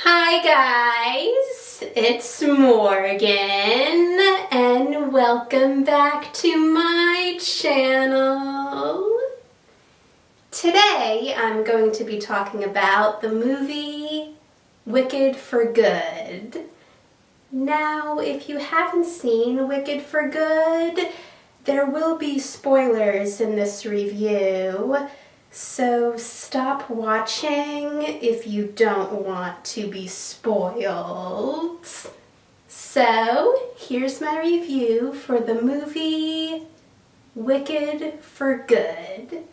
Hi guys, it's Morgan and welcome back to my channel. Today I'm going to be talking about the movie Wicked for Good. Now, if you haven't seen Wicked for Good, there will be spoilers in this review. So stop watching if you don't want to be spoiled. So here's my review for the movie Wicked for Good.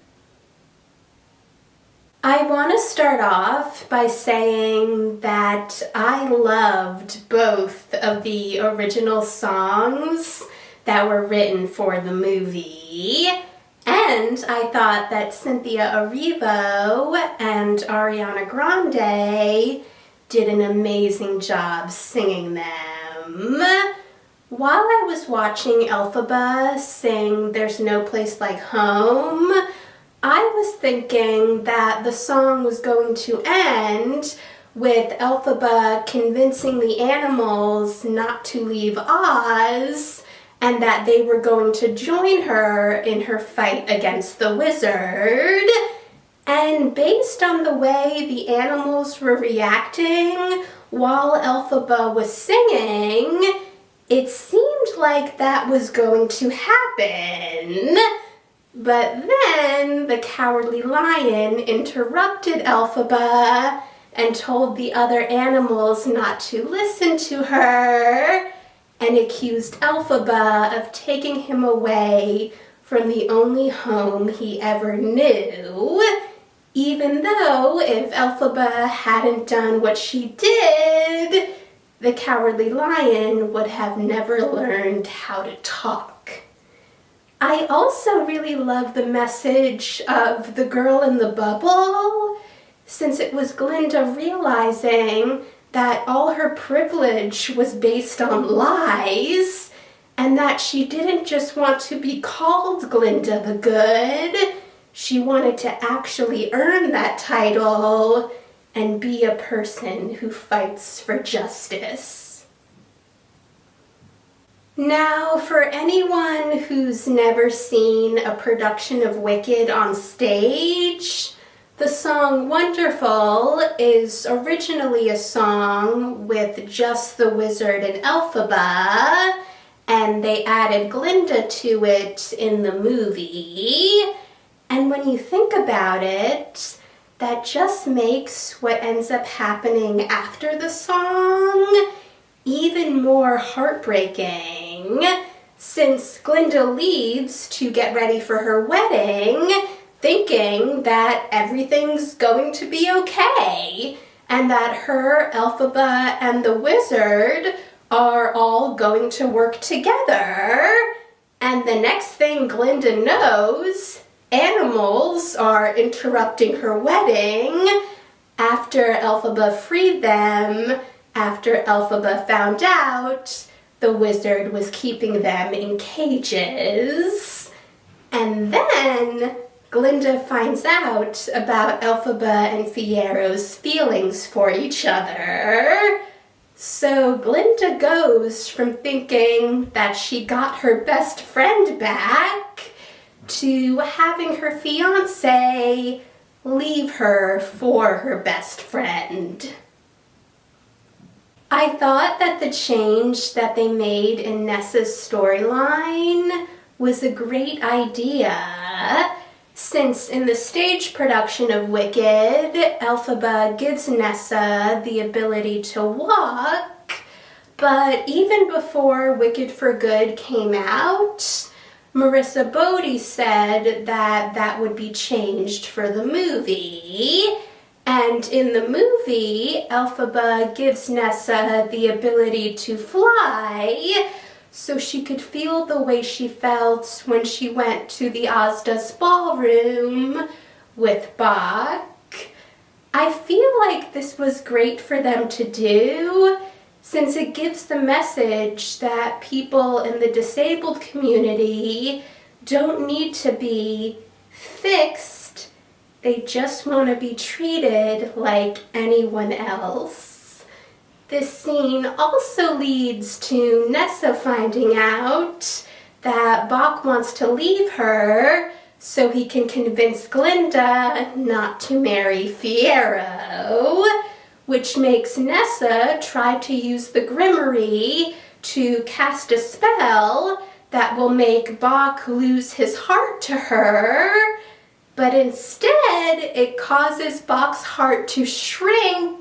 I want to start off by saying that I loved both of the original songs that were written for the movie. And I thought that Cynthia Erivo and Ariana Grande did an amazing job singing them. While I was watching Elphaba sing There's No Place Like Home, I was thinking that the song was going to end with Elphaba convincing the animals not to leave Oz, and that they were going to join her in her fight against the wizard. And based on the way the animals were reacting while Elphaba was singing, it seemed like that was going to happen. But then the Cowardly Lion interrupted Elphaba and told the other animals not to listen to her, and accused Elphaba of taking him away from the only home he ever knew, even though if Elphaba hadn't done what she did, the Cowardly Lion would have never learned how to talk. I also really love the message of The Girl in the Bubble, since it was Glinda realizing that all her privilege was based on lies, and that she didn't just want to be called Glinda the Good, she wanted to actually earn that title and be a person who fights for justice. Now, for anyone who's never seen a production of Wicked on stage, the song Wonderful is originally a song with just the wizard and Elphaba, and they added Glinda to it in the movie. And when you think about it, that just makes what ends up happening after the song even more heartbreaking, since Glinda leaves to get ready for her wedding, thinking that everything's going to be okay, and that her, Elphaba, and the wizard are all going to work together. And the next thing Glinda knows, animals are interrupting her wedding after Elphaba freed them, after Elphaba found out the wizard was keeping them in cages. And then Glinda finds out about Elphaba and Fiero's feelings for each other. So Glinda goes from thinking that she got her best friend back to having her fiancé leave her for her best friend. I thought that the change that they made in Nessa's storyline was a great idea, since in the stage production of Wicked, Elphaba gives Nessa the ability to walk, but even before Wicked for Good came out, Marissa Bodie said that that would be changed for the movie. And in the movie, Elphaba gives Nessa the ability to fly, so she could feel the way she felt when she went to the Ozda's ballroom with Bach. I feel like this was great for them to do, since it gives the message that people in the disabled community don't need to be fixed, they just want to be treated like anyone else. This scene also leads to Nessa finding out that Boq wants to leave her so he can convince Glinda not to marry Fiyero, which makes Nessa try to use the Grimoire to cast a spell that will make Boq lose his heart to her, but instead it causes Boq's heart to shrink,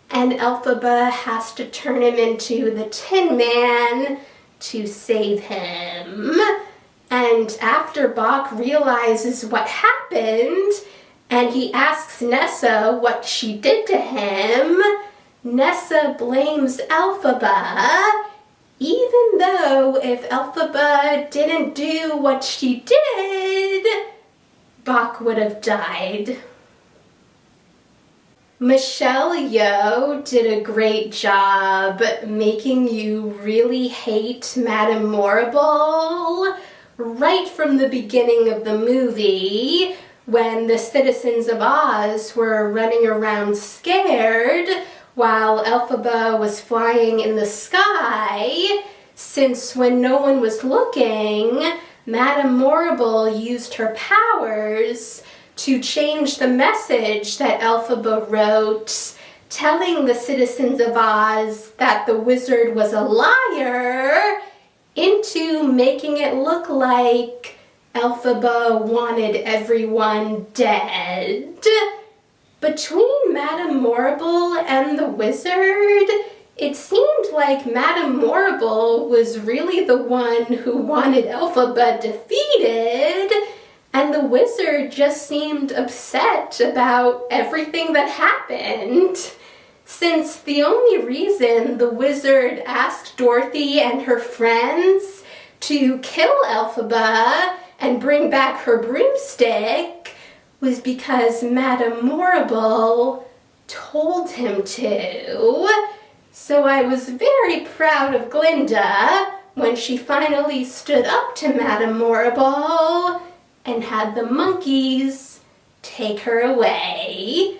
and Elphaba has to turn him into the Tin Man to save him. And after Boq realizes what happened, and he asks Nessa what she did to him, Nessa blames Elphaba, even though if Elphaba didn't do what she did, Boq would have died. Michelle Yeoh did a great job making you really hate Madame Morrible right from the beginning of the movie, when the citizens of Oz were running around scared while Elphaba was flying in the sky, since when no one was looking, Madame Morrible used her powers to change the message that Elphaba wrote, telling the citizens of Oz that the wizard was a liar, into making it look like Elphaba wanted everyone dead. Between Madame Morrible and the wizard, it seemed like Madame Morrible was really the one who wanted Elphaba defeated, and the wizard just seemed upset about everything that happened. Since the only reason the wizard asked Dorothy and her friends to kill Elphaba and bring back her broomstick was because Madame Morrible told him to. So I was very proud of Glinda when she finally stood up to Madame Morrible and had the monkeys take her away.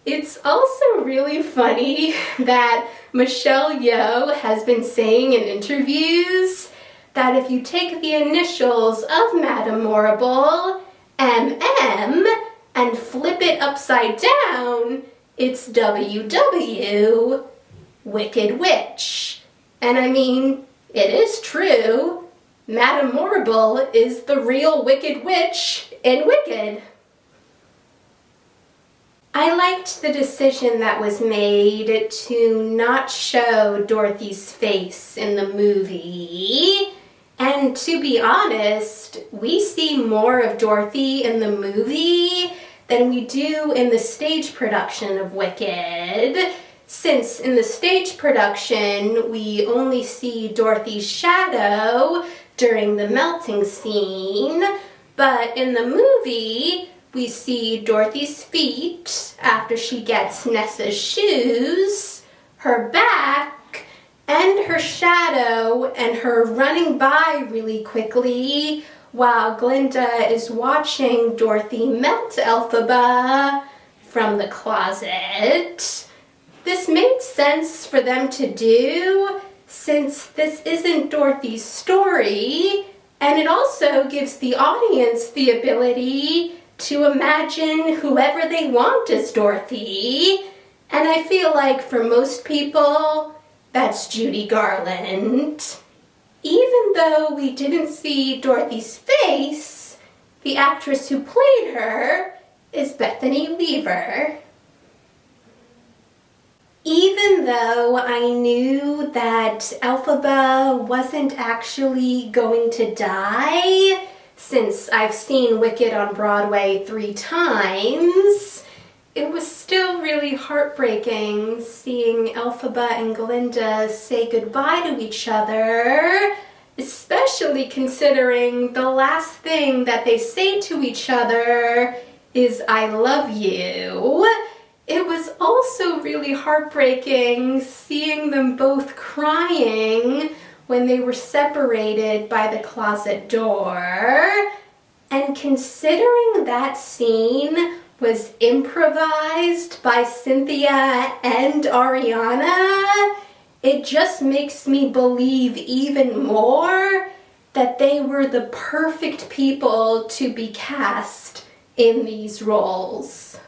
It's also really funny that Michelle Yeoh has been saying in interviews that if you take the initials of Madame Morrible, MM, and flip it upside down, it's WW, Wicked Witch. And I mean, it is true. Madame Morrible is the real Wicked Witch in Wicked. I liked the decision that was made to not show Dorothy's face in the movie. And to be honest, we see more of Dorothy in the movie than we do in the stage production of Wicked. Since in the stage production, we only see Dorothy's shadow during the melting scene, but in the movie, we see Dorothy's feet after she gets Nessa's shoes, her back, and her shadow, and her running by really quickly while Glinda is watching Dorothy melt Elphaba from the closet. This made sense for them to do since this isn't Dorothy's story, and it also gives the audience the ability to imagine whoever they want as Dorothy. And I feel like for most people, that's Judy Garland. Even though we didn't see Dorothy's face, the actress who played her is Bethany Leaver. Even though I knew that Elphaba wasn't actually going to die, since I've seen Wicked on Broadway 3 times, it was still really heartbreaking seeing Elphaba and Glinda say goodbye to each other, especially considering the last thing that they say to each other is, "I love you." It was also really heartbreaking seeing them both crying when they were separated by the closet door. And considering that scene was improvised by Cynthia and Ariana, it just makes me believe even more that they were the perfect people to be cast in these roles.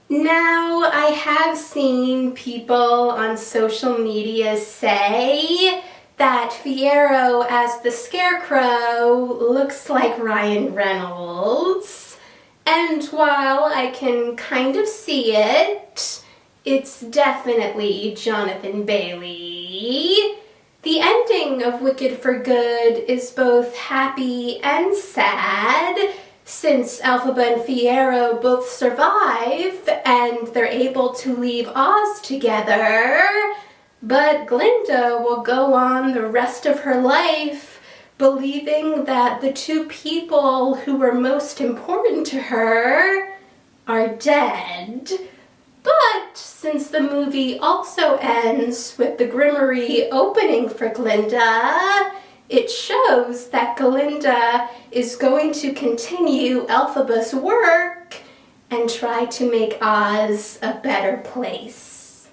Now, I have seen people on social media say that Fiyero as the Scarecrow looks like Ryan Reynolds. And while I can kind of see it, it's definitely Jonathan Bailey. The ending of Wicked for Good is both happy and sad, since Elphaba and Fiyero both survive and they're able to leave Oz together. But Glinda will go on the rest of her life believing that the two people who were most important to her are dead. But since the movie also ends with the Grimmery opening for Glinda, it shows that Glinda is going to continue Elphaba's work and try to make Oz a better place.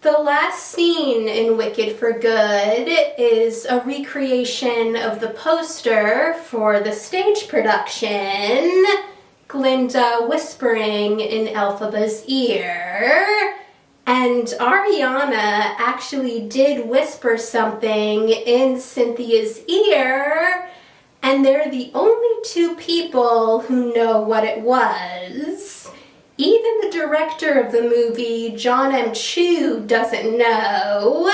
The last scene in Wicked for Good is a recreation of the poster for the stage production, Glinda whispering in Elphaba's ear. And Ariana actually did whisper something in Cynthia's ear, and they're the only two people who know what it was. Even the director of the movie, John M. Chu, doesn't know.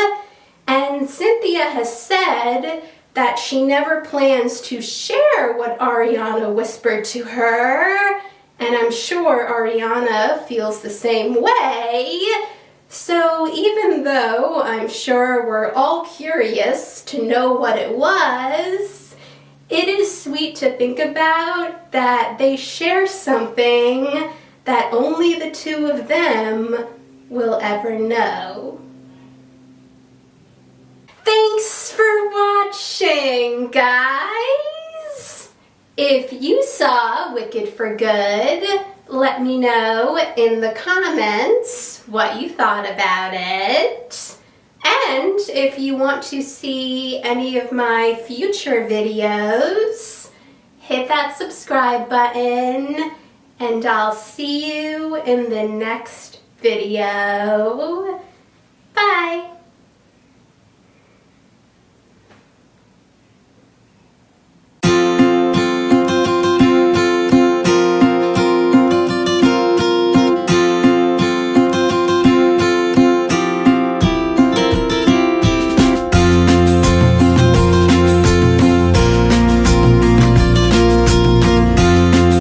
And Cynthia has said that she never plans to share what Ariana whispered to her, and I'm sure Ariana feels the same way. So even though I'm sure we're all curious to know what it was, it is sweet to think about that they share something that only the two of them will ever know. Thanks for watching, guys! If you saw Wicked for Good, let me know in the comments what you thought about it. And if you want to see any of my future videos, hit that subscribe button, and I'll see you in the next video. Bye!